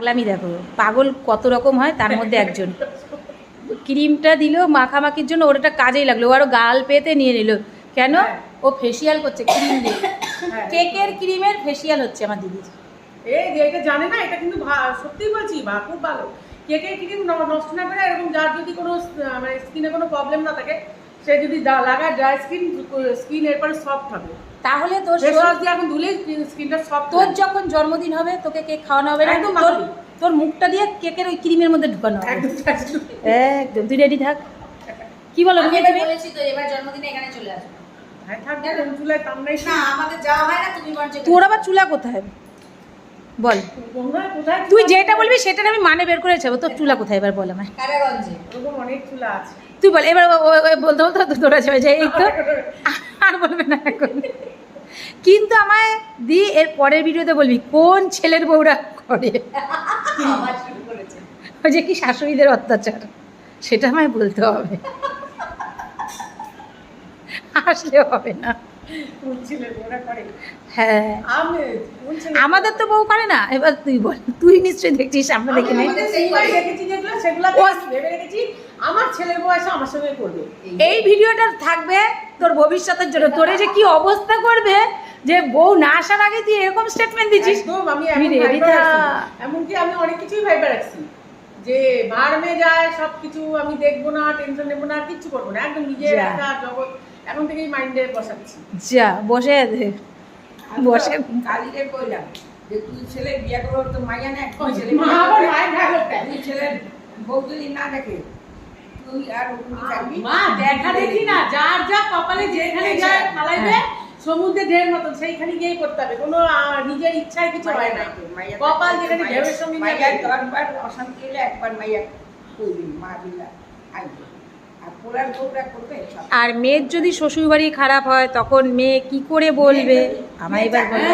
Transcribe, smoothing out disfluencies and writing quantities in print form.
পাগলামি দেখো, পাগল কত রকম হয় তার মধ্যে একজন। ক্রিমটা দিল মাখামাখির জন্য, ওর একটা কাজেই লাগলো, ও আরও গাল পেতে নিয়ে নিল। কেন? ও ফেসিয়াল করছে ক্রিম দিয়ে, কেকের ক্রিমের ফেসিয়াল হচ্ছে আমার দিদির। এই যে এটা জানে না, এটা কিন্তু সত্যিই বলছি খুব ভালো। কেকের ক্রিম নষ্ট না করে, এরকম যার যদি কোনো মানে স্কিনে কোনো প্রবলেম না থাকে, সে যদি লাগায় ড্রাই স্কিন এরপরে সফট হবে। তাহলে তোর এখন ধুলে স্কিনটা সফট। তোর যখন জন্মদিন হবে তোকে কেক খাওয়ানো হবে না, তোর মুখটা দিয়ে কেকের ওই ক্রিমের মধ্যে ঢুকানো হবে একদম। তুই রেডি থাক। কি বলো? বলেছি তো এবার জন্মদিনে এখানে চলে আসবো। তোর আবার চুলা কোথায় বল? তুই যেটা বলবি সেটা আমি মানে বের করে যাবো। তোর চুলা কোথায় এবার বল আমায়। অনেক চুলা আছে, তুই বল এবার। বলতে বলতে তোরা যাবে যাই, এই তো আর বলবে না এখন। কিন্তু আমায় দি এর পরের ভিডিওতে বলবি কোন ছেলের বউরা করে ওই যে কি শাশুড়িদের অত্যাচার, সেটা আমায় বলতে হবে, আসলে হবে না। হ্যাঁ, আমাদের তো বউ করে না। এবার তুই বল, তুই নিশ্চয়ই দেখছিস, আমরা দেখি না। আমার ছেলের বয়সে আমার সঙ্গে করবে। এই ভিডিওটা থাকবে তোর ভবিষ্যতের জন্য। তোরে যে কি অবস্থা করবে, যে বউ না আসার আগে তুই এরকম স্টেটমেন্ট দিচ্ছিস। এমনকি আমি অনেক কিছুই ভাইবা রাখছি, যে ভাড়মে যায় সবকিছু আমি দেখবো না, টেনশন নেবো না, কিচ্ছু করবো না, একদম নিজের একা জগৎ এখন থেকেই মাইন্ডে বসাচ্ছি। যা বসে বসে কালিকে কইলাম যে তুই ছেলে বিয়ে করবো তো মাইয়া না, ছেলে তুই ছেলের বউ যদি না দেখে তুই আর মা দেখা দেখি না, যার যা কপালে যেখানে যায় ফালাইবে সমুদ্রে ঢের মতো সেইখানে গিয়েই করতে হবে। কোনো নিজের ইচ্ছায় কিছু হয় না, কপাল যেখানে ঢেউয়ের সঙ্গে মাইয়া 10বার অশান্তি হলে একবার মাইয়া কইবি মা দিলা আইবে। আর মেয়ের যদি শ্বশুরবাড়ি খারাপ হয় তখন মেয়ে কি করে বলবে আমায় এবার বলো।